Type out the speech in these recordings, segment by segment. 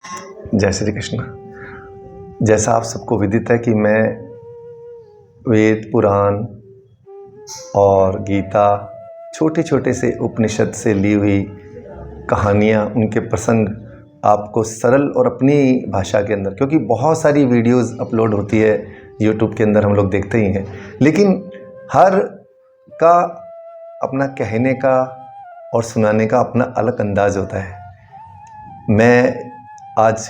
जय श्री कृष्ण। जैसा आप सबको विदित है कि मैं वेद पुराण और गीता, छोटे छोटे से उपनिषद से ली हुई कहानियाँ, उनके प्रसंग आपको सरल और अपनी भाषा के अंदर, क्योंकि बहुत सारी वीडियोस अपलोड होती है यूट्यूब के अंदर, हम लोग देखते ही हैं, लेकिन हर का अपना कहने का और सुनाने का अपना अलग अंदाज होता है। मैं आज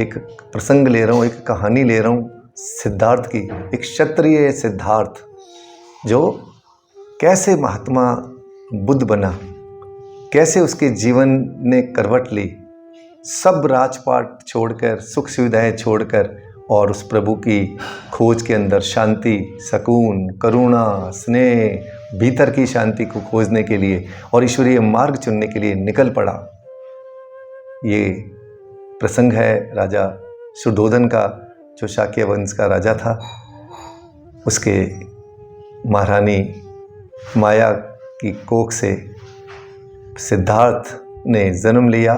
एक प्रसंग ले रहा हूँ, एक कहानी ले रहा हूँ सिद्धार्थ की, एक क्षत्रिय सिद्धार्थ जो कैसे महात्मा बुद्ध बना, कैसे उसके जीवन ने करवट ली, सब राजपाट छोड़कर, सुख सुविधाएं छोड़कर, और उस प्रभु की खोज के अंदर शांति, सकून, करुणा, स्नेह, भीतर की शांति को खोजने के लिए और ईश्वरीय मार्ग चुनने के लिए निकल पड़ा। ये प्रसंग है राजा सुद्धोधन का, जो शाक्य वंश का राजा था। उसके महारानी माया की कोख से सिद्धार्थ ने जन्म लिया।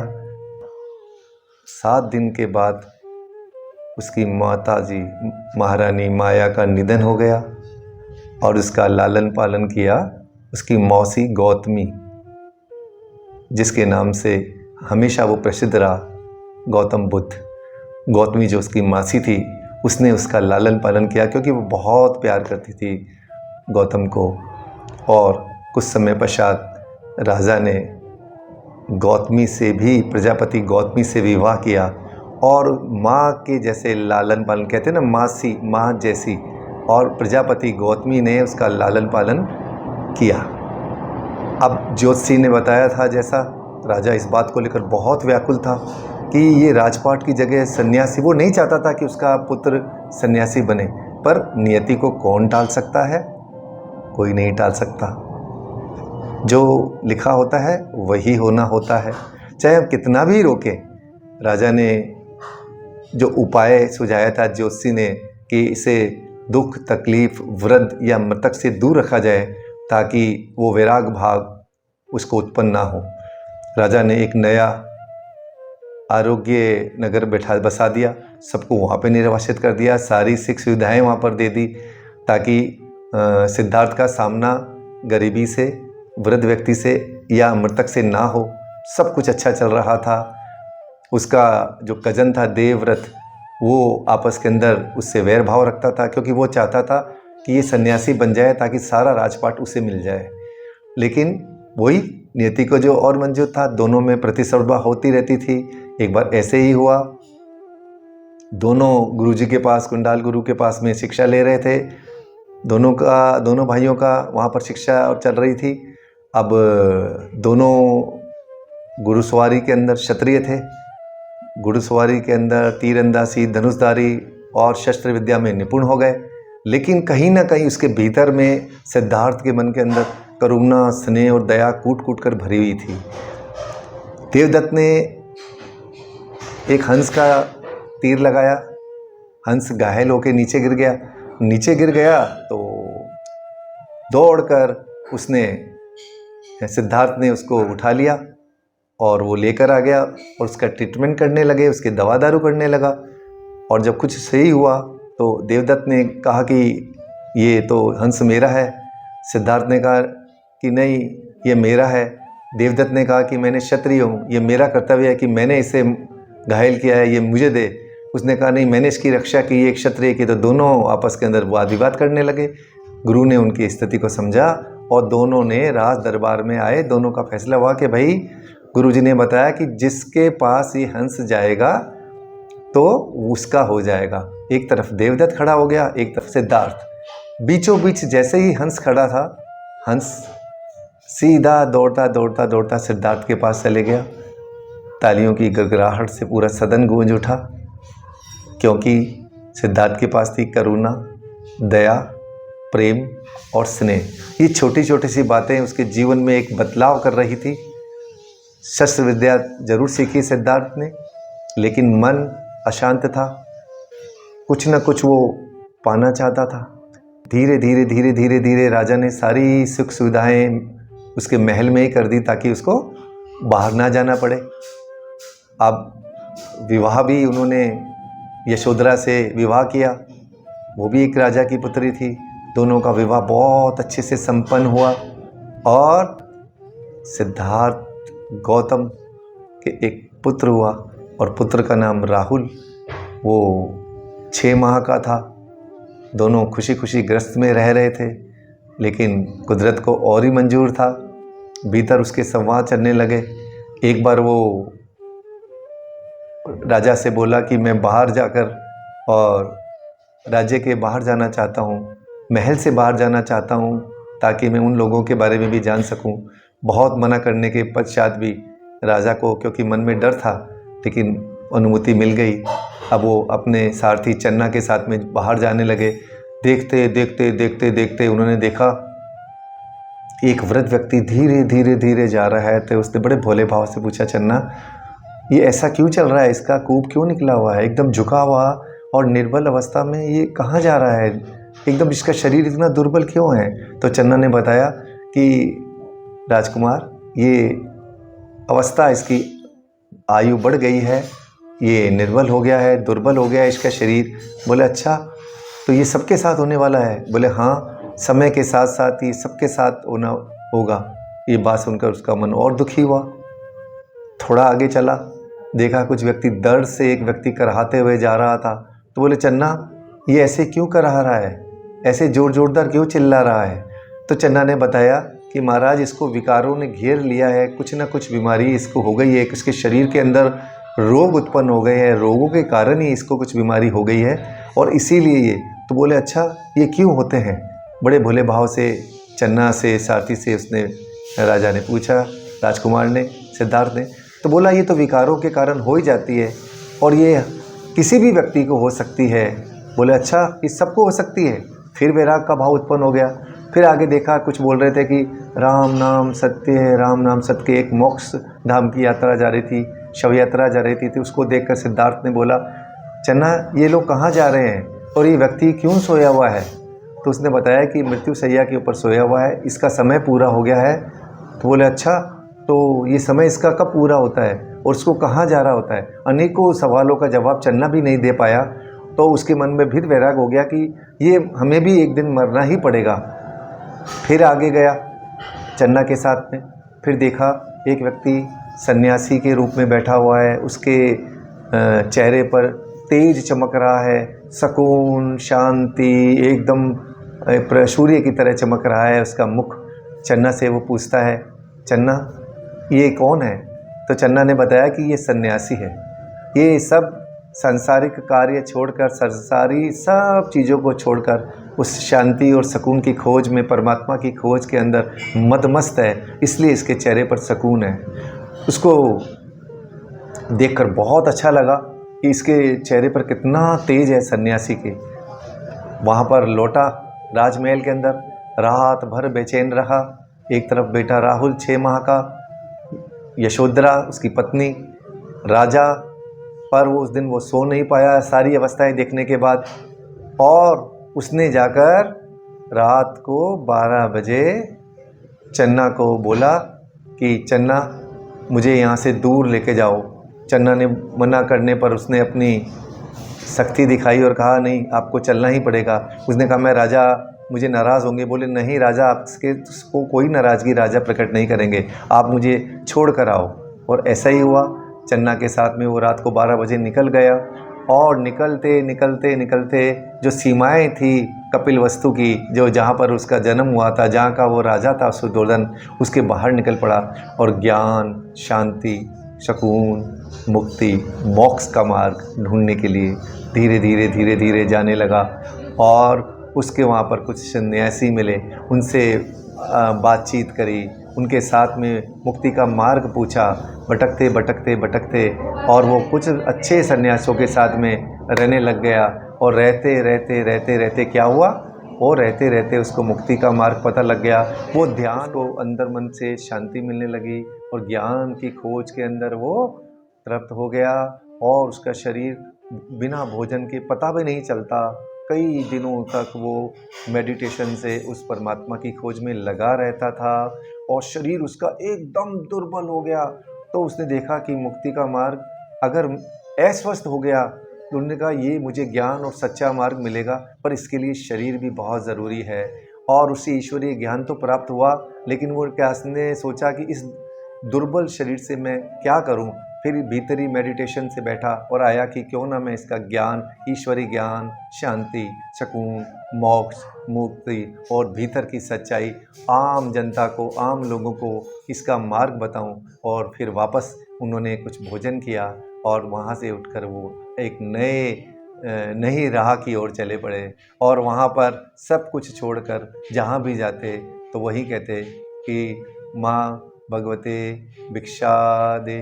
7 दिन के बाद उसकी माताजी महारानी माया का निधन हो गया और उसका लालन पालन किया उसकी मौसी गौतमी, जिसके नाम से हमेशा वो प्रसिद्ध रहा, गौतम बुद्ध। गौतमी जो उसकी मासी थी, उसने उसका लालन पालन किया क्योंकि वो बहुत प्यार करती थी गौतम को। और कुछ समय पश्चात राजा ने गौतमी से भी, प्रजापति गौतमी से विवाह किया और माँ के जैसे लालन पालन, कहते हैं ना मासी, माँ जैसी, और प्रजापति गौतमी ने उसका लालन पालन किया। अब ज्योतिषी ने बताया था, जैसा राजा इस बात को लेकर बहुत व्याकुल था कि ये राजपाट की जगह सन्यासी, वो नहीं चाहता था कि उसका पुत्र सन्यासी बने, पर नियति को कौन टाल सकता है? कोई नहीं टाल सकता। जो लिखा होता है वही होना होता है, चाहे हम कितना भी रोकें। राजा ने जो उपाय सुझाया था ज्योतिषी ने कि इसे दुख, तकलीफ, वृद्ध या मृतक से दूर रखा जाए ताकि वो वैराग भाव उसको उत्पन्न ना हो। राजा ने एक नया आरोग्य नगर बसा दिया, सबको वहाँ पे निर्वासित कर दिया, सारी सुख सुविधाएं वहाँ पर दे दी ताकि सिद्धार्थ का सामना गरीबी से, वृद्ध व्यक्ति से या मृतक से ना हो। सब कुछ अच्छा चल रहा था। उसका जो कजन था देवव्रत, वो आपस के अंदर उससे वैर भाव रखता था क्योंकि वो चाहता था कि ये सन्यासी बन जाए ताकि सारा राजपाट उसे मिल जाए। लेकिन वही नियति को जो और मंजूर था, दोनों में प्रतिस्पर्धा होती रहती थी। एक बार ऐसे ही हुआ, दोनों गुरुजी के पास, कुंडाल गुरु के पास में शिक्षा ले रहे थे। दोनों भाइयों का वहाँ पर शिक्षा और चल रही थी। अब दोनों घुड़सवारी के अंदर क्षत्रिय थे, घुड़सवारी के अंदर तीरंदाजी, धनुषधारी और शस्त्र विद्या में निपुण हो गए। लेकिन कहीं ना कहीं उसके भीतर में सिद्धार्थ के मन के अंदर करुणा, स्नेह और दया कूट कूट कर भरी हुई थी। देवदत्त ने एक हंस का तीर लगाया, हंस घायल होकर नीचे गिर गया तो दौड़कर उसने, सिद्धार्थ ने उसको उठा लिया और वो लेकर आ गया और उसका ट्रीटमेंट करने लगे, उसके दवा दारू करने लगा। और जब कुछ सही हुआ तो देवदत्त ने कहा कि ये तो हंस मेरा है। सिद्धार्थ ने कहा कि नहीं, ये मेरा है। देवदत्त ने कहा कि मैंने क्षत्रिय हूँ, ये मेरा कर्तव्य है कि मैंने इसे घायल किया है, ये मुझे दे। उसने कहा नहीं, मैंने इसकी रक्षा की, ये क्षत्रिय की। तो दोनों आपस के अंदर वाद विवाद करने लगे। गुरु ने उनकी स्थिति को समझा और दोनों ने राज दरबार में आए। दोनों का फैसला हुआ कि भाई, गुरुजी ने बताया कि जिसके पास ये हंस जाएगा तो उसका हो जाएगा। एक तरफ देवदत्त खड़ा हो गया, एक तरफ सिद्धार्थ। बीचों बीच जैसे ही हंस खड़ा था, हंस सीधा दौड़ता सिद्धार्थ के पास चले गया। तालियों की गड़गड़ाहट से पूरा सदन गूंज उठा, क्योंकि सिद्धार्थ के पास थी करुणा, दया, प्रेम और स्नेह। ये छोटी छोटी सी बातें उसके जीवन में एक बदलाव कर रही थी। शस्त्र विद्या जरूर सीखी सिद्धार्थ ने, लेकिन मन अशांत था, कुछ न कुछ वो पाना चाहता था। धीरे धीरे राजा ने सारी सुख सुविधाएं उसके महल में ही कर दी ताकि उसको बाहर ना जाना पड़े। अब विवाह भी उन्होंने यशोधरा से विवाह किया, वो भी एक राजा की पुत्री थी। दोनों का विवाह बहुत अच्छे से संपन्न हुआ और सिद्धार्थ गौतम के एक पुत्र हुआ और पुत्र का नाम राहुल। वो 6 माह का था। दोनों खुशी खुशी ग्रस्त में रह रहे थे, लेकिन कुदरत को और ही मंजूर था। भीतर उसके संवाद चलने लगे। एक बार वो राजा से बोला कि मैं बाहर जाकर और राज्य के बाहर जाना चाहता हूँ, महल से बाहर जाना चाहता हूँ, ताकि मैं उन लोगों के बारे में भी जान सकूँ। बहुत मना करने के पश्चात भी राजा को, क्योंकि मन में डर था, लेकिन अनुमति मिल गई। अब वो अपने सारथी चन्ना के साथ में बाहर जाने लगे। देखते देखते देखते देखते उन्होंने देखा एक वृद्ध व्यक्ति धीरे धीरे धीरे जा रहा है। तो उसने बड़े भोले भाव से पूछा, चन्ना ये ऐसा क्यों चल रहा है, इसका कूप क्यों निकला हुआ है, एकदम झुका हुआ और निर्बल अवस्था में ये कहाँ जा रहा है, एकदम इसका शरीर इतना दुर्बल क्यों है। तो चन्ना ने बताया कि राजकुमार, ये अवस्था, इसकी आयु बढ़ गई है, ये निर्बल हो गया है, दुर्बल हो गया है इसका शरीर। बोले अच्छा, तो ये सबके साथ होने वाला है। बोले हाँ, समय के साथ साथ ये सबके साथ होना होगा। ये बात सुनकर उसका मन और दुखी हुआ। थोड़ा आगे चला, देखा कुछ व्यक्ति दर्द से एक व्यक्ति कराहते हुए जा रहा था। तो बोले चन्ना, ये ऐसे क्यों करा रहा है, ऐसे जोरदार क्यों चिल्ला रहा है। तो चन्ना ने बताया कि महाराज, इसको विकारों ने घेर लिया है, कुछ ना कुछ बीमारी इसको हो गई है, इसके शरीर के अंदर रोग उत्पन्न हो गए हैं, रोगों के कारण ही इसको कुछ बीमारी हो गई है और इसीलिए ये। तो बोले अच्छा, ये क्यों होते हैं। बड़े भोले भाव से चन्ना से, सारथी से उसने, राजा ने पूछा, राजकुमार ने, सिद्धार्थ ने। तो बोला ये तो विकारों के कारण हो ही जाती है और ये किसी भी व्यक्ति को हो सकती है। बोले अच्छा, ये सबको हो सकती है। फिर वैराग का भाव उत्पन्न हो गया। फिर आगे देखा, कुछ बोल रहे थे कि राम नाम सत्य है, राम नाम सत्य। एक मोक्ष धाम की यात्रा जा रही थी, शव यात्रा जा रही थी। उसको देखकर सिद्धार्थ ने बोला, चन्ना ये लोग कहाँ जा रहे हैं और ये व्यक्ति क्यों सोया हुआ है। तो उसने बताया कि मृत्यु शैया के ऊपर सोया हुआ है, इसका समय पूरा हो गया है। तो बोले अच्छा, तो ये समय इसका कब पूरा होता है और उसको कहाँ जा रहा होता है। अनेकों सवालों का जवाब चन्ना भी नहीं दे पाया। तो उसके मन में फिर वैराग हो गया कि ये हमें भी एक दिन मरना ही पड़ेगा। फिर आगे गया चन्ना के साथ में। फिर देखा एक व्यक्ति सन्यासी के रूप में बैठा हुआ है, उसके चेहरे पर तेज चमक रहा है, सुकून, शांति, एकदम सूर्य की तरह चमक रहा है उसका मुख। चन्ना से वो पूछता है, चन्ना ये कौन है। तो चन्ना ने बताया कि ये सन्यासी है, ये सब सांसारिक कार्य छोड़कर, संसारी सब चीज़ों को छोड़कर उस शांति और सुकून की खोज में, परमात्मा की खोज के अंदर मदमस्त है, इसलिए इसके चेहरे पर सुकून है। उसको देखकर बहुत अच्छा लगा कि इसके चेहरे पर कितना तेज है सन्यासी के। वहाँ पर लौटा राजमहल के अंदर, रात भर बेचैन रहा। एक तरफ बेटा राहुल 6 माह का, यशोधरा उसकी पत्नी, राजा, पर वो उस दिन वो सो नहीं पाया सारी अवस्थाएं देखने के बाद। और उसने जाकर रात को 12 बजे चन्ना को बोला कि चन्ना मुझे यहाँ से दूर लेके जाओ। चन्ना ने मना करने पर उसने अपनी सख्ती दिखाई और कहा नहीं, आपको चलना ही पड़ेगा। उसने कहा मैं राजा, मुझे नाराज़ होंगे। बोले नहीं राजा, आपको कोई नाराज़गी राजा प्रकट नहीं करेंगे, आप मुझे छोड़ कर आओ। और ऐसा ही हुआ। चन्ना के साथ में वो रात को 12 बजे निकल गया और निकलते निकलते निकलते जो सीमाएं थी कपिलवस्तु की, जो जहाँ पर उसका जन्म हुआ था, जहाँ का वो राजा था सुधोधन, उसके बाहर निकल पड़ा और ज्ञान, शांति, सुकून, मुक्ति, मोक्ष का मार्ग ढूंढने के लिए धीरे धीरे धीरे धीरे जाने लगा। और उसके वहाँ पर कुछ सन्यासी मिले, उनसे बातचीत करी, उनके साथ में मुक्ति का मार्ग पूछा, भटकते भटकते भटकते, और वो कुछ अच्छे सन्यासियों के साथ में रहने लग गया। और रहते रहते रहते रहते क्या हुआ, वो रहते रहते उसको मुक्ति का मार्ग पता लग गया। वो ध्यान को अंदर मन से शांति मिलने लगी और ज्ञान की खोज के अंदर वो तृप्त हो गया। और उसका शरीर बिना भोजन के पता भी नहीं चलता, कई दिनों तक वो मेडिटेशन से उस परमात्मा की खोज में लगा रहता था और शरीर उसका एकदम दुर्बल हो गया। तो उसने देखा कि मुक्ति का मार्ग अगर अस्वस्थ हो गया। तो उन्होंने कहा ये मुझे ज्ञान और सच्चा मार्ग मिलेगा, पर इसके लिए शरीर भी बहुत ज़रूरी है। और उसे ईश्वरीय ज्ञान तो प्राप्त हुआ, लेकिन वो क्या उसने सोचा कि इस दुर्बल शरीर से मैं क्या करूं। फिर भीतरी मेडिटेशन से बैठा और आया कि क्यों ना मैं इसका ज्ञान, ईश्वरीय ज्ञान, शांति, सुकून, मोक्ष, मुक्ति और भीतर की सच्चाई आम जनता को, आम लोगों को इसका मार्ग बताऊं। और फिर वापस उन्होंने कुछ भोजन किया और वहाँ से उठकर वो एक नई राह की ओर चले पड़े। और वहाँ पर सब कुछ छोड़कर जहाँ भी जाते तो वही कहते कि माँ भगवते भिक्षा दे,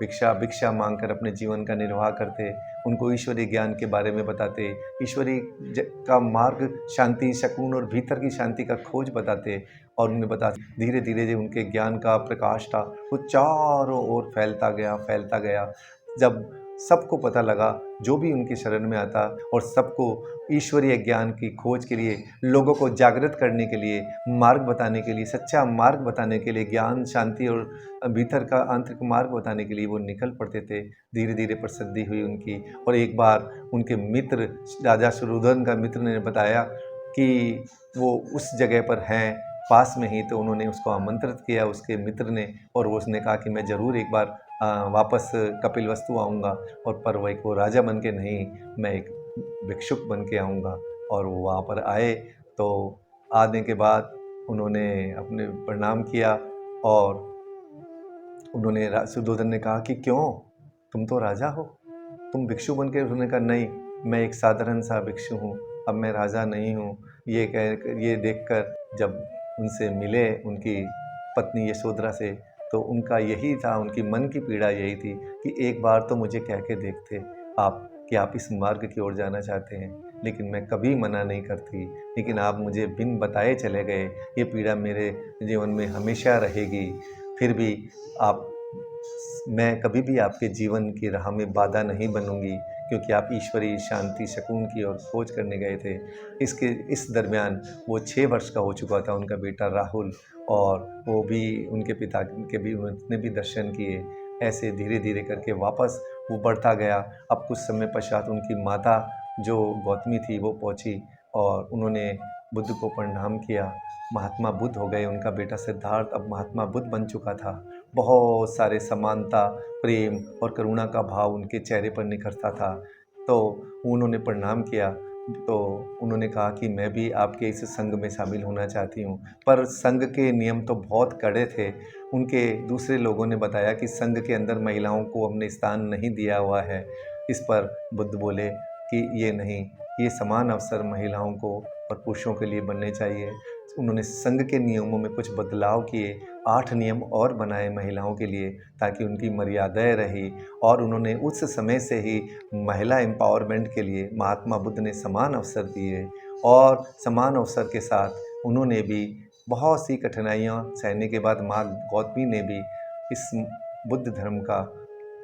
भिक्षा भिक्षा मांगकर अपने जीवन का निर्वाह करते। उनको ईश्वरीय ज्ञान के बारे में बताते, ईश्वरीय का मार्ग, शांति, सुकून और भीतर की शांति का खोज बताते। और उन्हें बताते धीरे धीरे जो उनके ज्ञान का प्रकाश था वो चारों ओर फैलता गया। जब सबको पता लगा, जो भी उनकी शरण में आता और सबको ईश्वरीय ज्ञान की खोज के लिए, लोगों को जागृत करने के लिए, मार्ग बताने के लिए, सच्चा मार्ग बताने के लिए, ज्ञान, शांति और भीतर का आंतरिक मार्ग बताने के लिए वो निकल पड़ते थे। धीरे धीरे प्रसिद्धि हुई उनकी। और एक बार उनके मित्र, राजा शुद्धोधन का मित्र ने बताया कि वो उस जगह पर हैं पास में ही। तो उन्होंने उसको आमंत्रित किया, उसके मित्र ने, और उसने कहा कि मैं ज़रूर एक बार वापस कपिलवस्तु आऊँगा, और पर वही को राजा बन के नहीं, मैं एक भिक्षुक बन के आऊँगा। और वो वहाँ पर आए। तो आने के बाद उन्होंने अपने प्रणाम किया और उन्होंने शुद्धोधन ने कहा कि क्यों, तुम तो राजा हो, तुम भिक्षु बन के? उन्होंने कहा नहीं, मैं एक साधारण सा भिक्षु हूँ, अब मैं राजा नहीं हूँ। ये देखकर जब उनसे मिले उनकी पत्नी यशोधरा से, तो उनका यही था, उनकी मन की पीड़ा यही थी कि एक बार तो मुझे कह के देखते आप कि आप इस मार्ग की ओर जाना चाहते हैं, लेकिन मैं कभी मना नहीं करती। लेकिन आप मुझे बिन बताए चले गए, ये पीड़ा मेरे जीवन में हमेशा रहेगी। फिर भी मैं कभी भी आपके जीवन की राह में बाधा नहीं बनूंगी, क्योंकि आप ईश्वरीय शांति, सुकून की ओर खोज करने गए थे। इस दरमियान वो 6 वर्ष का हो चुका था उनका बेटा राहुल, और वो भी, उनके पिता के भी, उन्होंने भी दर्शन किए। ऐसे धीरे धीरे करके वापस वो बढ़ता गया। अब कुछ समय पश्चात उनकी माता जो गौतमी थी वो पहुंची और उन्होंने बुद्ध को प्रणाम किया। महात्मा बुद्ध हो गए। उनका बेटा सिद्धार्थ अब महात्मा बुद्ध बन चुका था। बहुत सारे समानता, प्रेम और करुणा का भाव उनके चेहरे पर निखरता था। तो उन्होंने प्रणाम किया। तो उन्होंने कहा कि मैं भी आपके इस संघ में शामिल होना चाहती हूँ। पर संघ के नियम तो बहुत कड़े थे। उनके दूसरे लोगों ने बताया कि संघ के अंदर महिलाओं को हमने स्थान नहीं दिया हुआ है। इस पर बुद्ध बोले कि ये नहीं, ये समान अवसर महिलाओं को और पुरुषों के लिए बनने चाहिए। उन्होंने संघ के नियमों में कुछ बदलाव किए, 8 नियम और बनाए महिलाओं के लिए, ताकि उनकी मर्यादाएं रही। और उन्होंने उस समय से ही महिला एम्पावरमेंट के लिए महात्मा बुद्ध ने समान अवसर दिए। और समान अवसर के साथ उन्होंने भी बहुत सी कठिनाइयाँ सहने के बाद माँ गौतमी ने भी इस बुद्ध धर्म का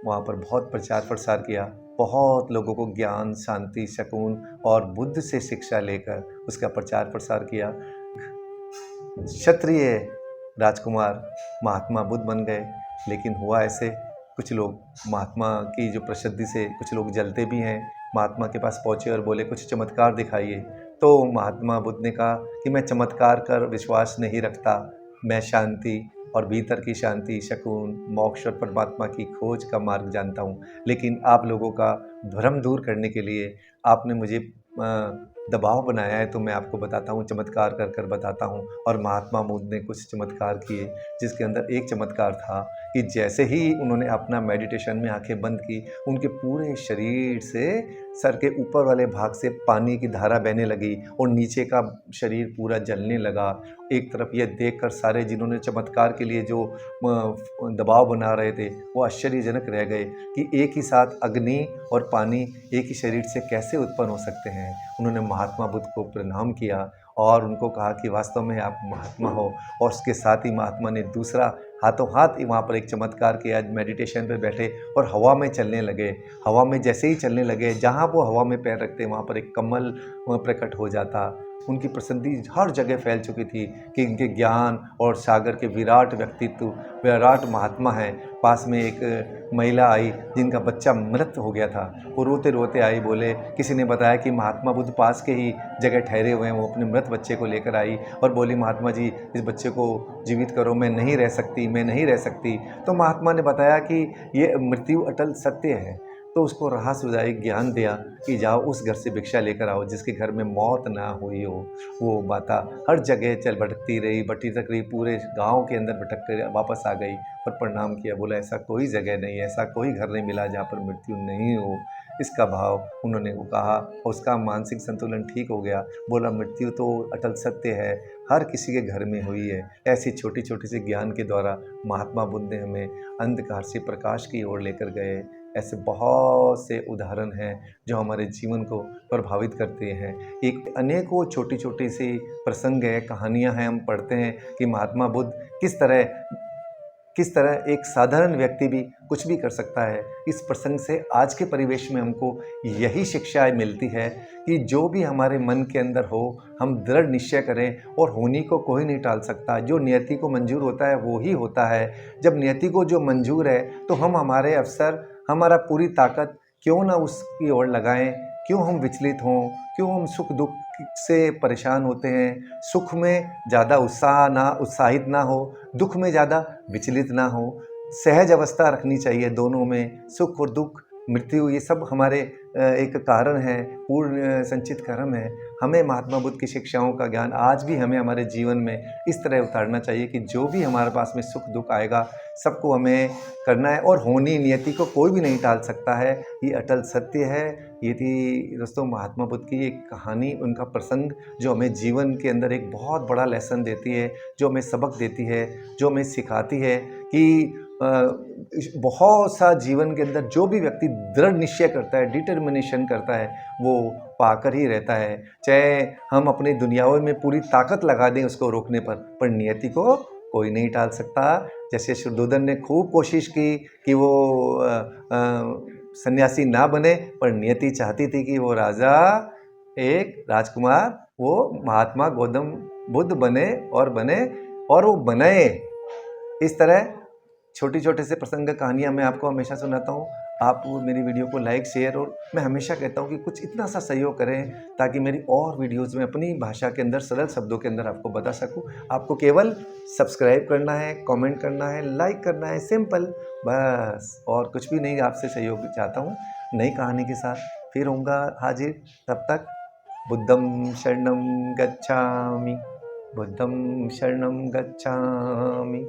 वहाँ पर बहुत प्रचार प्रसार किया। बहुत लोगों को ज्ञान, शांति, सुकून और बुद्ध से शिक्षा लेकर उसका प्रचार प्रसार किया। क्षत्रिय राजकुमार महात्मा बुद्ध बन गए। लेकिन हुआ ऐसे, कुछ लोग महात्मा की जो प्रसिद्धि से कुछ लोग जलते भी हैं। महात्मा के पास पहुँचे और बोले कुछ चमत्कार दिखाइए। तो महात्मा बुद्ध ने कहा कि मैं चमत्कार कर विश्वास नहीं रखता, मैं शांति और भीतर की शांति, सुकून, मोक्ष और परमात्मा की खोज का मार्ग जानता हूँ। लेकिन आप लोगों का भ्रम दूर करने के लिए आपने मुझे दबाव बनाया है, तो मैं आपको बताता हूँ, चमत्कार कर कर बताता हूँ। और महात्मा बुद्ध ने कुछ चमत्कार किए, जिसके अंदर एक चमत्कार था कि जैसे ही उन्होंने अपना मेडिटेशन में आंखें बंद की, उनके पूरे शरीर से सर के ऊपर वाले भाग से पानी की धारा बहने लगी और नीचे का शरीर पूरा जलने लगा। एक तरफ ये देखकर सारे जिन्होंने चमत्कार के लिए जो दबाव बना रहे थे वो आश्चर्यजनक रह गए कि एक ही साथ अग्नि और पानी एक ही शरीर से कैसे उत्पन्न हो सकते हैं। उन्होंने महात्मा बुद्ध को प्रणाम किया और उनको कहा कि वास्तव में आप महात्मा हो। और उसके साथ ही महात्मा ने दूसरा हाथों हाथ वहाँ पर एक चमत्कार किया। मेडिटेशन पे बैठे और हवा में चलने लगे। हवा में जैसे ही चलने लगे, जहाँ वो हवा में पैर रखते वहाँ पर एक कमल प्रकट हो जाता। उनकी प्रसिद्धि हर जगह फैल चुकी थी कि इनके ज्ञान और सागर के विराट व्यक्तित्व, विराट महात्मा हैं। पास में एक महिला आई जिनका बच्चा मृत हो गया था। वो रोते रोते आई, बोले किसी ने बताया कि महात्मा बुद्ध पास के ही जगह ठहरे हुए हैं। वो अपने मृत बच्चे को लेकर आई और बोली, महात्मा जी इस बच्चे को जीवित करो, मैं नहीं रह सकती, मैं नहीं रह सकती। तो महात्मा ने बताया कि ये मृत्यु अटल सत्य है। तो उसको रहस्यदायक ज्ञान दिया कि जाओ उस घर से भिक्षा लेकर आओ जिसके घर में मौत ना हुई हो। वो माता हर जगह चल भटकती रही, पूरे गांव के अंदर भटक कर वापस आ गई और प्रणाम किया। बोला ऐसा कोई जगह नहीं, ऐसा कोई घर नहीं मिला जहाँ पर मृत्यु नहीं हो। इसका भाव उन्होंने वो कहा, उसका मानसिक संतुलन ठीक हो गया। बोला मृत्यु तो अटल सत्य है, हर किसी के घर में हुई है। ऐसी छोटी छोटी सी ज्ञान के द्वारा महात्मा बुद्ध ने हमें अंधकार से प्रकाश की ओर लेकर गए। ऐसे बहुत से उदाहरण हैं जो हमारे जीवन को प्रभावित करते हैं। एक अनेकों छोटी छोटी सी प्रसंग है, कहानियां हैं। हम पढ़ते हैं कि महात्मा बुद्ध किस तरह एक साधारण व्यक्ति भी कुछ भी कर सकता है। इस प्रसंग से आज के परिवेश में हमको यही शिक्षा मिलती है कि जो भी हमारे मन के अंदर हो, हम दृढ़ निश्चय करें और होनी को कोई नहीं टाल सकता। जो नियति को मंजूर होता है वो ही होता है। जब नियति को जो मंजूर है तो हम हमारे अवसर, हमारा पूरी ताकत क्यों ना उसकी ओर लगाएं। क्यों हम विचलित हों, क्यों हम सुख दुख से परेशान होते हैं। सुख में ज़्यादा उत्साहित ना हो, दुख में ज़्यादा विचलित ना हो। सहज अवस्था रखनी चाहिए दोनों में। सुख और दुख, मृत्यु, ये सब हमारे एक कारण है, पूर्ण संचित कर्म है। हमें महात्मा बुद्ध की शिक्षाओं का ज्ञान आज भी हमें हमारे जीवन में इस तरह उतारना चाहिए कि जो भी हमारे पास में सुख दुख आएगा सबको हमें करना है और होनी नियति को कोई भी नहीं टाल सकता है। ये अटल सत्य है। ये थी दोस्तों महात्मा बुद्ध की एक कहानी, उनका प्रसंग जो हमें जीवन के अंदर एक बहुत बड़ा लेसन देती है, जो हमें सबक देती है, जो हमें सिखाती है कि बहुत सा जीवन के अंदर जो भी व्यक्ति दृढ़ निश्चय करता है, डिटर्मिनेशन करता है, वो पाकर ही रहता है। चाहे हम अपनी दुनियाओं में पूरी ताकत लगा दें उसको रोकने पर नियति को कोई नहीं टाल सकता। जैसे शुद्धोधन ने खूब कोशिश की कि वो सन्यासी ना बने, पर नियति चाहती थी कि वो राजा, एक राजकुमार, वो महात्मा गौतम बुद्ध बने और वो बने। इस तरह छोटी छोटे से प्रसंग कहानियाँ मैं आपको हमेशा सुनाता हूँ। आप मेरी वीडियो को लाइक, शेयर, और मैं हमेशा कहता हूँ कि कुछ इतना सा सहयोग करें ताकि मेरी और वीडियोज़ में अपनी भाषा के अंदर सरल शब्दों के अंदर आपको बता सकूँ। आपको केवल सब्सक्राइब करना है, कमेंट करना है, लाइक करना है, सिंपल, बस, और कुछ भी नहीं। आपसे सहयोग चाहता हूँ। नई कहानी के साथ फिर होऊंगा हाजिर। तब तक बुद्धं शरणं गच्छामि, बुद्धं शरणं गच्छामि।